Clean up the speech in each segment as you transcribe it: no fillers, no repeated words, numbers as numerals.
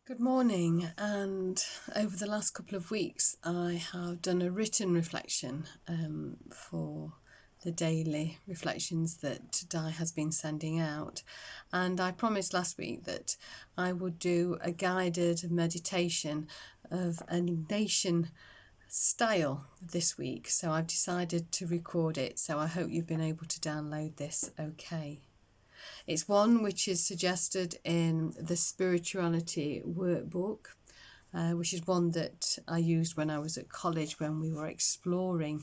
Good morning, and over the last couple of weeks I have done a written reflection for the daily reflections that Di has been sending out, and I promised last week that I would do a guided meditation of a nation style this week, so I've decided to record it, so I hope you've been able to download this okay. It's one which is suggested in the Spirituality Workbook, which is one that I used when I was at college when we were exploring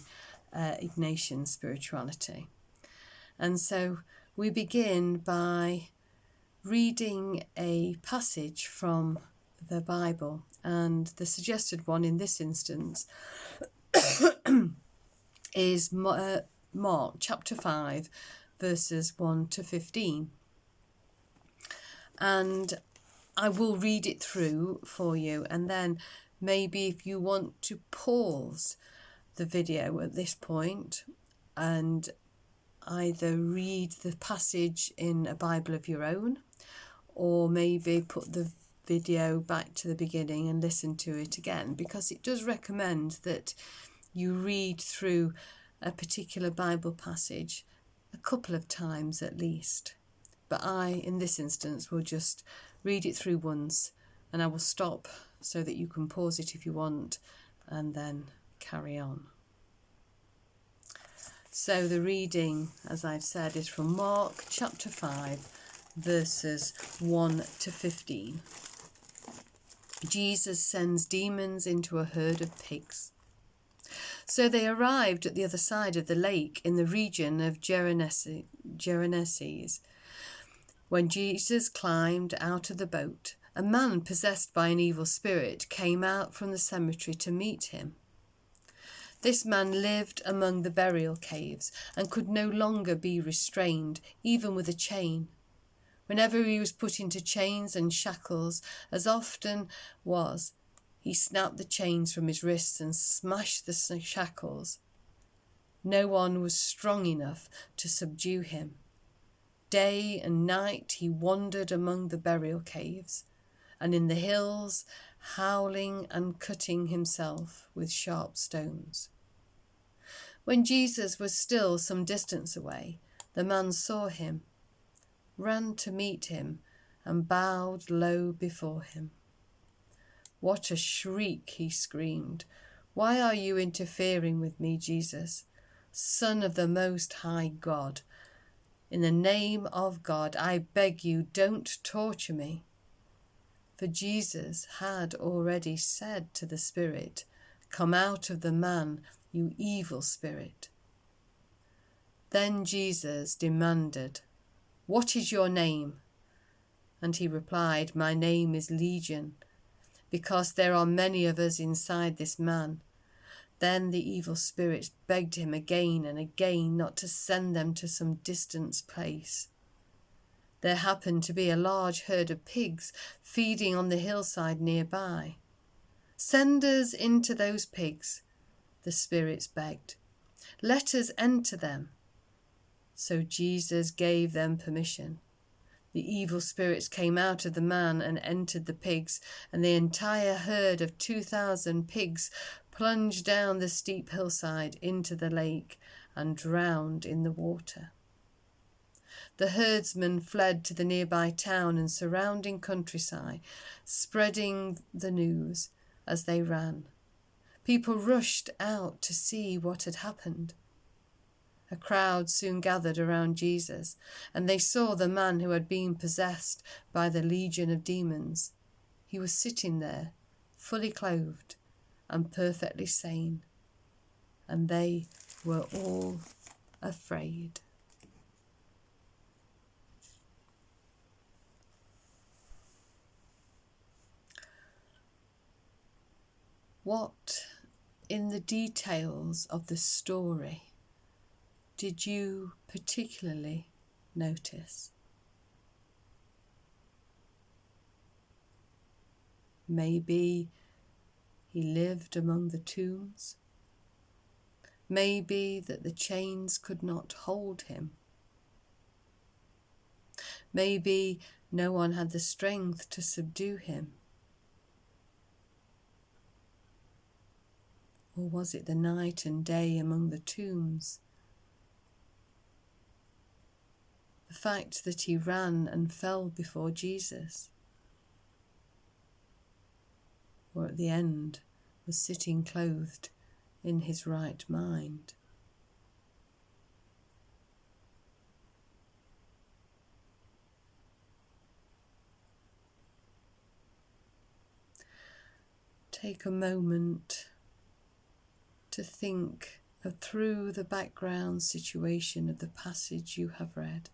Ignatian spirituality. And so we begin by reading a passage from the Bible, and the suggested one in this instance is Mark chapter 5 verses 1 to 15. And I will read it through for you, and then maybe if you want to pause the video at this point and either read the passage in a Bible of your own, or maybe put the video back to the beginning and listen to it again, because it does recommend that you read through a particular Bible passage a couple of times at least. But I, in this instance, will just read it through once, and I will stop so that you can pause it if you want, and then carry on. So the reading, as I've said, is from Mark chapter 5, verses 1 to 15. Jesus sends demons into a herd of pigs. So they arrived at the other side of the lake in the region of Gerasenes. When Jesus climbed out of the boat, a man possessed by an evil spirit came out from the cemetery to meet him. This man lived among the burial caves and could no longer be restrained, even with a chain. Whenever he was put into chains and shackles, as often was, he snapped the chains from his wrists and smashed the shackles. No one was strong enough to subdue him. Day and night he wandered among the burial caves and in the hills, howling and cutting himself with sharp stones. When Jesus was still some distance away, the man saw him, ran to meet him, and bowed low before him. What a shriek, he screamed. Why are you interfering with me, Jesus, Son of the Most High God? In the name of God, I beg you, don't torture me. For Jesus had already said to the spirit, "Come out of the man, you evil spirit." Then Jesus demanded, "What is your name?" And he replied, "My name is Legion, because there are many of us inside this man." Then the evil spirits begged him again and again not to send them to some distant place. There happened to be a large herd of pigs feeding on the hillside nearby. "Send us into those pigs," the spirits begged. "Let us enter them." So Jesus gave them permission. The evil spirits came out of the man and entered the pigs, and the entire herd of 2,000 pigs plunged down the steep hillside into the lake and drowned in the water. The herdsmen fled to the nearby town and surrounding countryside, spreading the news as they ran. People rushed out to see what had happened. A crowd soon gathered around Jesus, and they saw the man who had been possessed by the legion of demons. He was sitting there, fully clothed and perfectly sane, and they were all afraid. What in the details of the story did you particularly notice? Maybe he lived among the tombs. Maybe that the chains could not hold him. Maybe no one had the strength to subdue him. Or was it the night and day among the tombs? The fact that he ran and fell before Jesus, or at the end was sitting clothed in his right mind. Take a moment to think through the background situation of the passage you have read.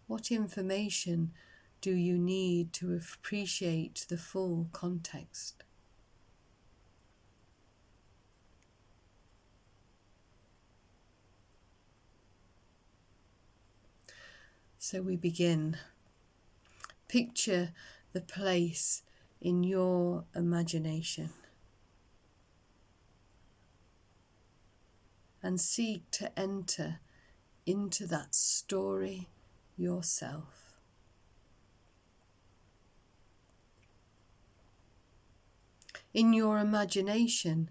What information do you need to appreciate the full context? So we begin. Picture the place in your imagination and seek to enter into that story yourself. In your imagination,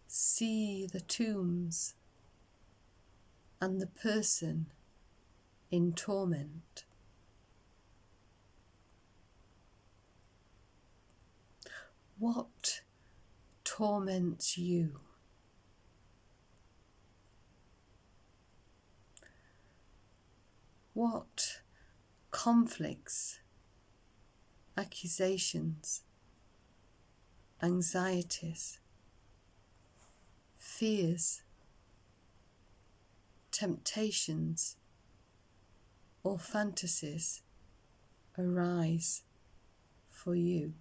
see the tombs and the person in torment. What torments you? What conflicts, accusations, anxieties, fears, temptations, or fantasies arise for you?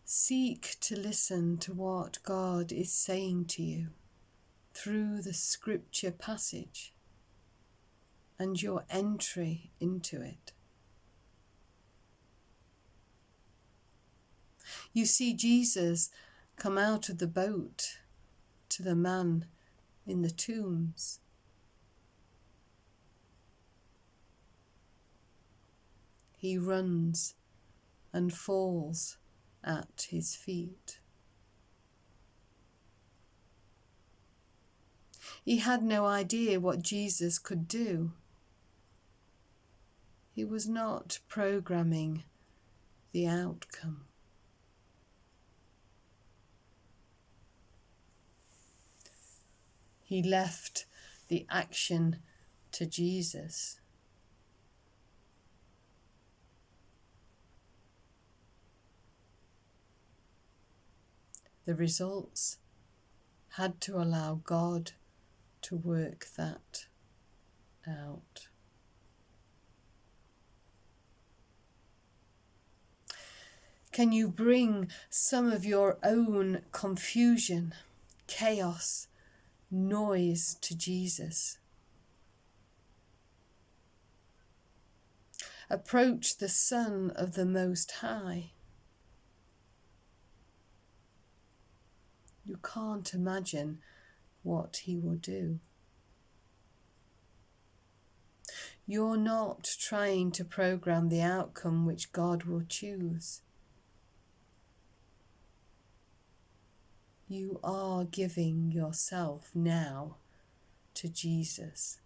Seek to listen to what God is saying to you through the scripture passage and your entry into it. You see Jesus come out of the boat to the man in the tombs. He runs and falls at his feet. He had no idea what Jesus could do. He was not programming the outcome. He left the action to Jesus. The results had to allow God to work that out. Can you bring some of your own confusion, chaos, noise to Jesus? Approach the Son of the Most High. You can't imagine what he will do. You're not trying to program the outcome which God will choose. You are giving yourself now to Jesus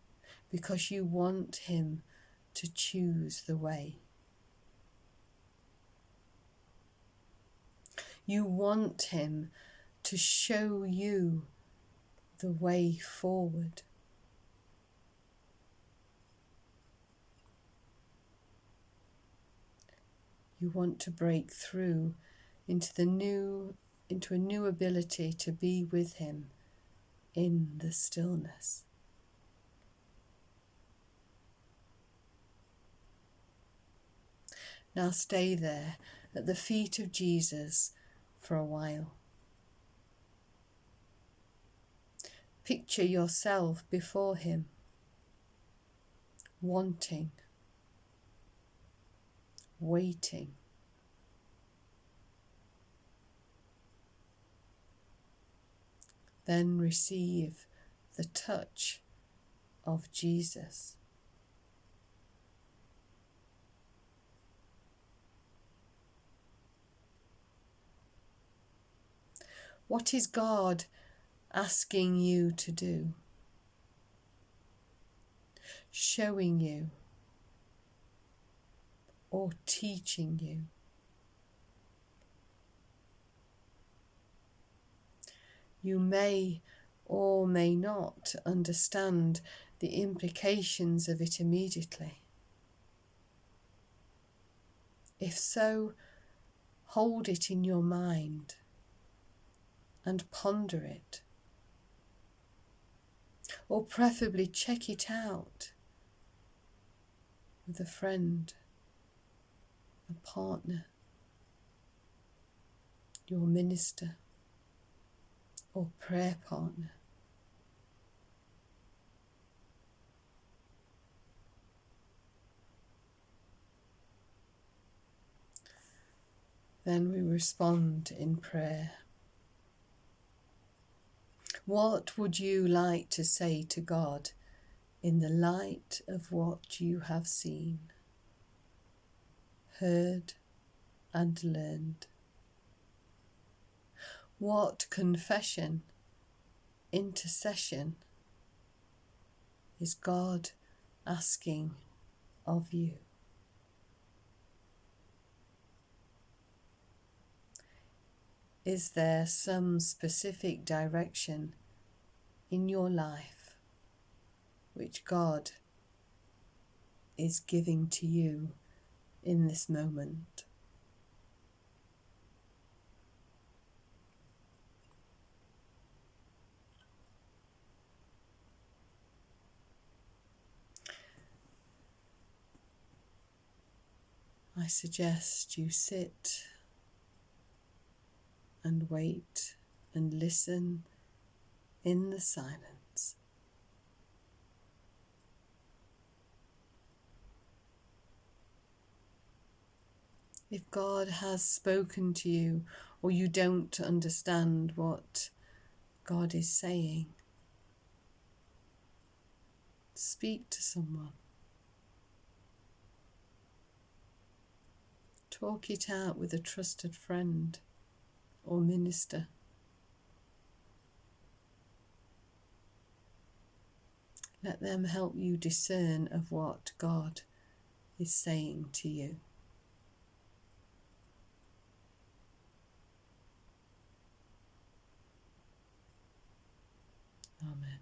because you want him to choose the way. You want him to show you the way forward. You want to break through into a new ability to be with him in the stillness. Now stay there at the feet of Jesus for a while. Picture yourself before him, wanting, waiting. Then receive the touch of Jesus. What is God asking you to do? Showing you or teaching you? You may or may not understand the implications of it immediately. If so, hold it in your mind and ponder it, or preferably check it out with a friend, a partner, your minister or prayer partner. Then we respond in prayer. What would you like to say to God in the light of what you have seen, heard, and learned? What confession, intercession is God asking of you? Is there some specific direction in your life which God is giving to you in this moment? I suggest you sit and wait and listen in the silence. If God has spoken to you, or you don't understand what God is saying, speak to someone. Talk it out with a trusted friend or minister. Let them help you discern of what God is saying to you. Amen.